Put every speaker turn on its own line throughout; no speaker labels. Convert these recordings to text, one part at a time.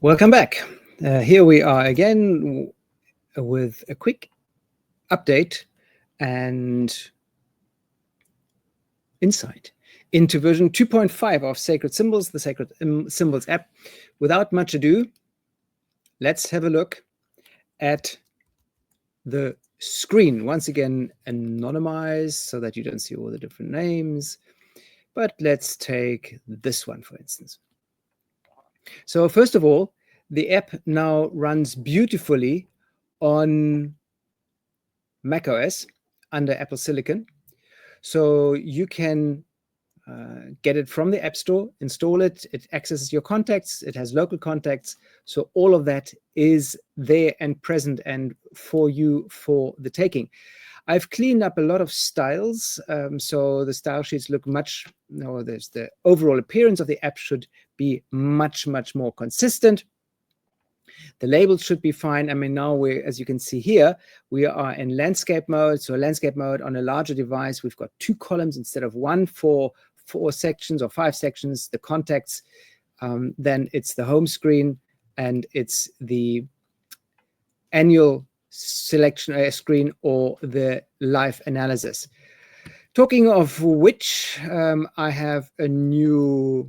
Welcome back. Here we are again with a quick update and insight into version 2.5 of Sacred Symbols, the Sacred Symbols app. Without much ado, let's have a look at the screen. Once again, anonymized so that you don't see all the different names. But let's take this one, for instance. So first of all, the app now runs beautifully on macOS under Apple Silicon. So you can get it from the App Store, install it, it accesses your contacts, it has local contacts. So all of that is there and present and for you for the taking. I've cleaned up a lot of styles, so the style sheets look there's the overall appearance of the app should be much more consistent. The labels should be fine. I mean, now as you can see here, we are in landscape mode. So landscape mode on a larger device, we've got 2 columns instead of 1 for 4 sections or 5 sections, the contacts, then it's the home screen, and it's the annual selection screen or the live analysis. Talking of which, I have a new,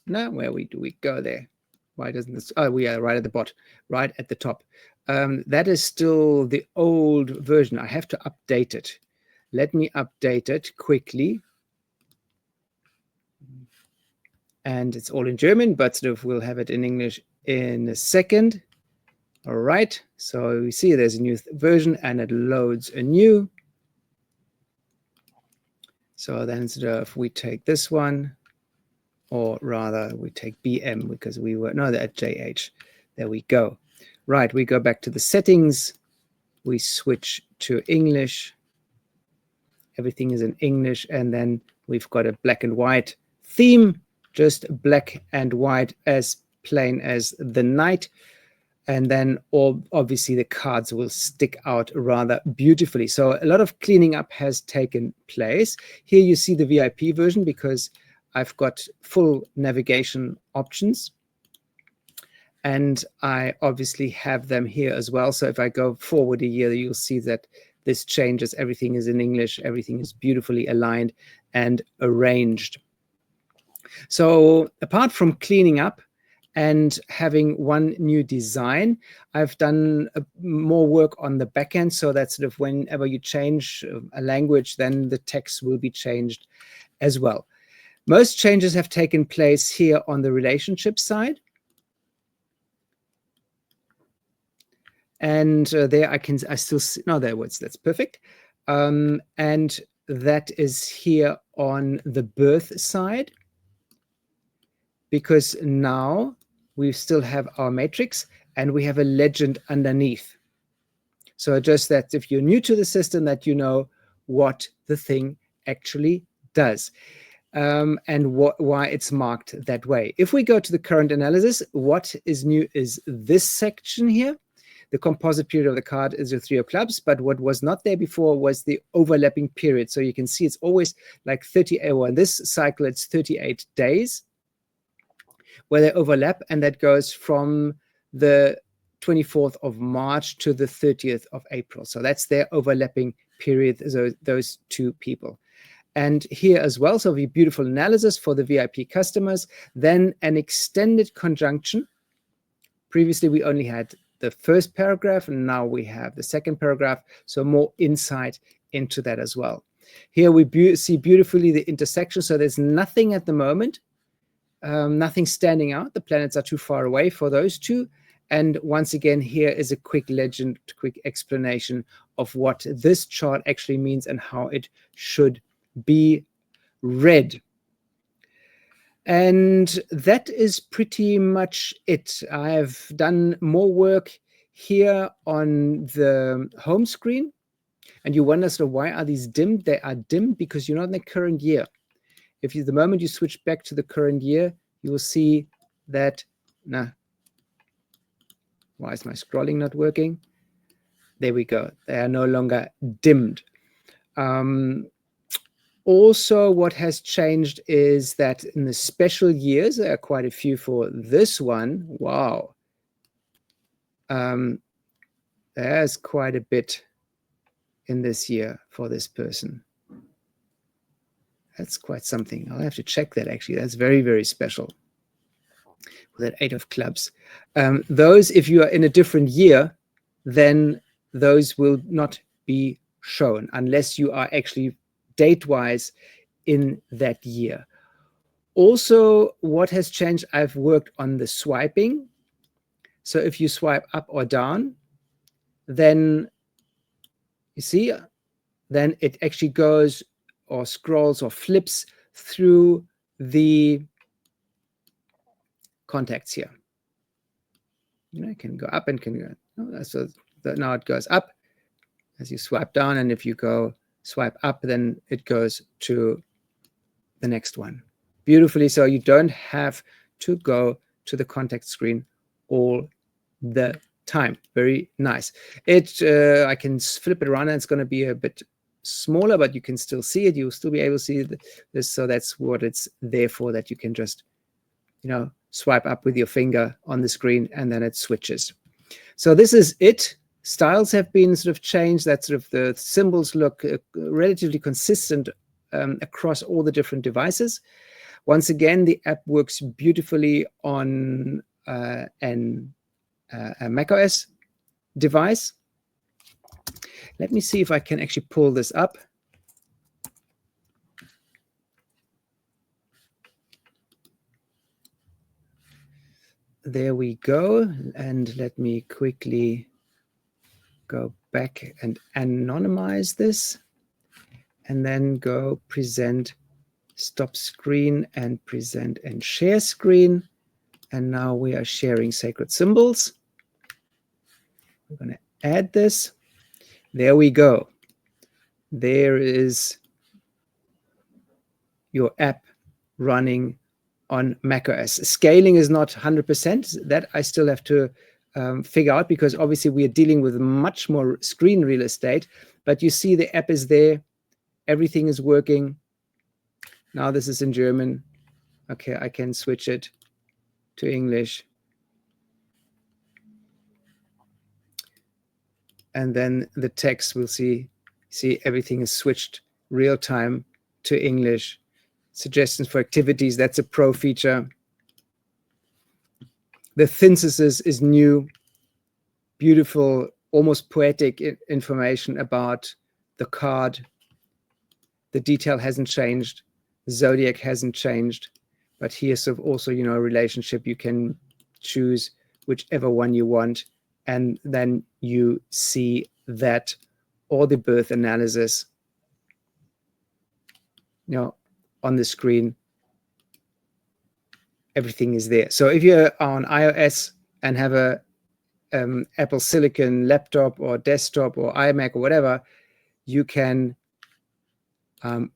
now where do we go there? Why doesn't this, oh, we are right at the bottom, right at the top. That is still the old version. I have to update it. Let me update it quickly. And it's all in German, but sort of we'll have it in English in a second. All right, so we see there's a new version and it loads anew. So then sort of we take this one, or rather we take BM because we were, no, at JH. There we go. Right, we go back to the settings. We switch to English. Everything is in English, and then we've got a black and white theme, just black and white as plain as the night. And then obviously the cards will stick out rather beautifully. So a lot of cleaning up has taken place. Here you see the VIP version because I've got full navigation options. And I obviously have them here as well. So if I go forward a year, you'll see that this changes. Everything is in English. Everything is beautifully aligned and arranged. So apart from cleaning up and having one new design, I've done more work on the back end, so that sort of whenever you change a language, then the text will be changed as well. Most changes have taken place here on the relationship side. And there I still see, no, there was, that's perfect. And that is here on the birth side, because now we still have our matrix and we have a legend underneath. So just that if you're new to the system, that you know what the thing actually does and why it's marked that way. If we go to the current analysis, what is new is this section here. The composite period of the card is the 3 of clubs, but what was not there before was the overlapping period. So you can see it's always like 30, or in this cycle, it's 38 days where they overlap, and that goes from the 24th of March to the 30th of April. So that's their overlapping period, those 2 people. And here as well, so the beautiful analysis for the VIP customers, then an extended conjunction. Previously, we only had the first paragraph, and now we have the second paragraph, so more insight into that as well. Here we see beautifully the intersection, so there's nothing at the moment, nothing standing out. The planets are too far away for those 2. And once again, here is a quick legend, quick explanation of what this chart actually means and how it should be read. And that is pretty much it. I have done more work here on the home screen. And you wonder, so why are these dimmed? They are dimmed because you're not in the current year. If the moment you switch back to the current year, you will see that, why is my scrolling not working? There we go. They are no longer dimmed. Also, what has changed is that in the special years, there are quite a few for this one. Wow. There's quite a bit in this year for this person. That's quite something. I'll have to check that, actually. That's very, very special. With that 8 of clubs. Those, if you are in a different year, then those will not be shown unless you are actually date-wise in that year. Also, what has changed, I've worked on the swiping. So if you swipe up or down, then you see, then it actually goes or scrolls or flips through the contacts here. You know, it can go up and can go. Oh, so now it goes up as you swipe down, and if you go swipe up, then it goes to the next one. Beautifully, so you don't have to go to the contact screen all the time. Very nice. I can flip it around, and it's going to be a bit smaller, but you can still see it. You'll still be able to see this. So that's what it's there for, that you can just, you know, swipe up with your finger on the screen, and then it switches. So this is it. Styles have been sort of changed. That sort of the symbols look relatively consistent across all the different devices. Once again, the app works beautifully on a macOS device. Let me see if I can actually pull this up. There we go. And let me quickly go back and anonymize this, and then go present, stop screen, and present and share screen. And now we are sharing Sacred Symbols. We're going to add this. There we go. There is your app running on macOS. Scaling is not 100%. That I still have to figure out, because obviously we are dealing with much more screen real estate. But you see the app is there. Everything is working. Now this is in German. Okay, I can switch it to English. And then the text will see everything is switched real time to English. Suggestions for activities, that's a pro feature. The synthesis is new. Beautiful, almost poetic information about the card. The detail hasn't changed. Zodiac hasn't changed. But here's also, you know, a relationship. You can choose whichever one you want. And then you see that all the birth analysis, you know, on the screen, everything is there. So if you're on iOS and have a Apple Silicon laptop or desktop or iMac or whatever, you can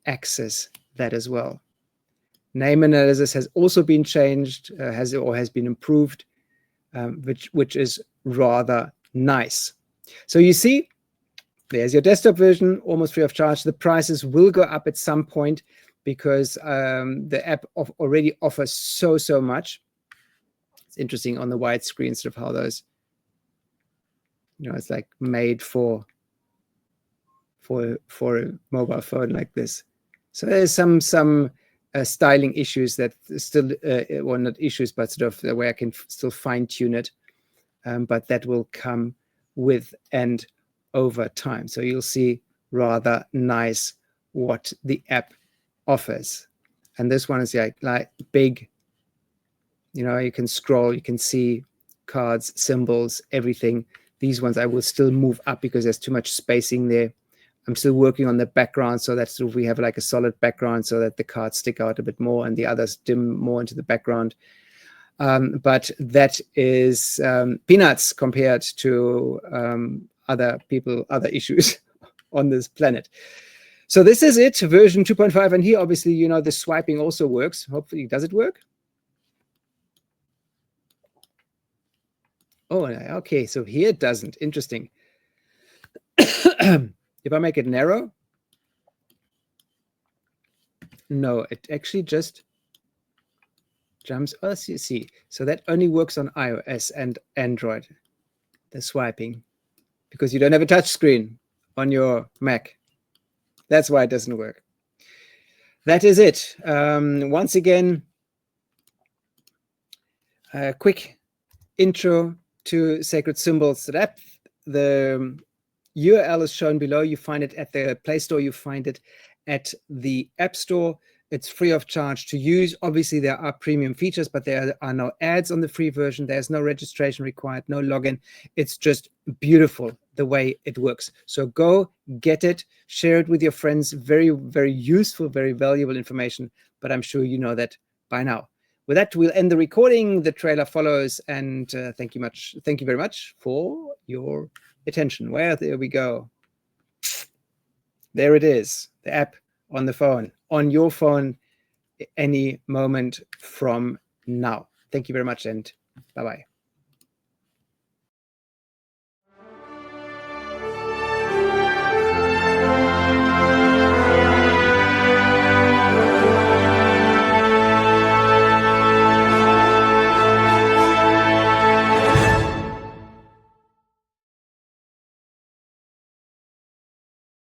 access that as well. Name analysis has also been changed, has been improved, which is rather nice. So you see, there's your desktop version, almost free of charge. The prices will go up at some point, because the app already offers so much. It's interesting on the widescreen, sort of how those, you know, it's like made for a mobile phone like this. So there's some styling issues that still, well, not issues, but sort of the way I can still fine tune it. But that will come with and over time. So you'll see rather nice what the app offers. And this one is like big, you know, you can scroll, you can see cards, symbols, everything. These ones I will still move up because there's too much spacing there. I'm still working on the background, so that sort of we have like a solid background so that the cards stick out a bit more and the others dim more into the background. But that is peanuts compared to other issues on this planet. So this is it, version 2.5. And here, obviously, you know, the swiping also works. Hopefully, does it work? Oh, okay. So here it doesn't. Interesting. If I make it narrow, No, it actually just jumps. Oh, see. So that only works on iOS and Android, the swiping, because you don't have a touch screen on your Mac. That's why it doesn't work. That is it. Once again, a quick intro to Sacred Symbols app. The URL is shown below. You find it at the Play Store. You find it at the App Store. It's free of charge to use. Obviously, there are premium features, but there are no ads on the free version. There's no registration required, no login. It's just beautiful the way it works. So go get it, share it with your friends. Very, very useful, very valuable information, but I'm sure you know that by now. With that, we'll end the recording. The trailer follows, and thank you very much for your attention. There we go. There it is, the app on the phone, on your phone, any moment from now. Thank you very much, and bye-bye.